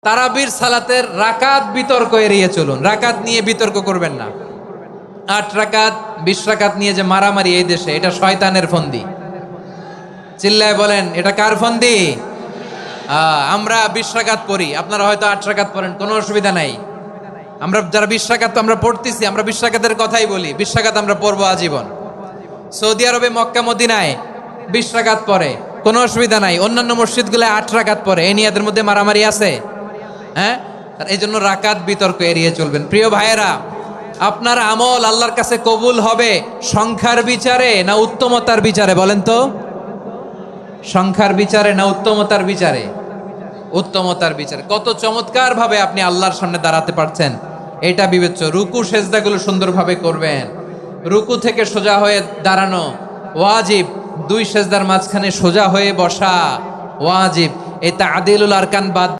তারাবির সালাতের রাকাত বিতর্ক এড়িয়ে চলুন। রাকাত নিয়ে বিতর্ক করবেন না। 8 রাকাত 20 রাকাত নিয়ে যে মারামারি এই দেশে, এটা শয়তানের ফন্দি। চিল্লায় বলেন, এটা কার ফন্দি? আমরা 20 রাকাত পড়ি, আপনারা হয়তো 8 রাকাত পড়েন, কোনো অসুবিধা নাই। আমরা যারা 20 রাকাত তো আমরা পড়তেছি, আমরা 20 রাকাতের কথাই বলি। 20 রাকাত আমরা পড়বো আজীবন। সৌদি আরবে মক্কা মদিনায় 20 রাকাত পড়ে, কোনো অসুবিধা নাই। অন্যান্য মসজিদগুলো 8 রাকাত পড়ে। এই নিয়ে এদের মধ্যে মারামারি আছে? হ্যাঁ, এই জন্য রাকাত বিতর্ক এড়িয়ে চলবেন। প্রিয় ভাইয়েরা, আপনার আমল আল্লাহর কাছে কবুল হবে সংখ্যার বিচারে না উত্তমতার বিচারে? বলেন তো, সংখ্যার বিচারে না উত্তমতার বিচারে? উত্তমতার বিচারে। কত চমৎকার ভাবে আপনি আল্লাহর সামনে দাঁড়াতে পারছেন, এটা বিবেচ্য। রুকু সেজদাগুলো সুন্দরভাবে করবেন। রুকু থেকে সোজা হয়ে দাঁড়ানো ওয়াজিব, 2 সেজদার মাঝখানে সোজা হয়ে বসা ওয়াজিব। এই তা'দীলুল আরকান বাদ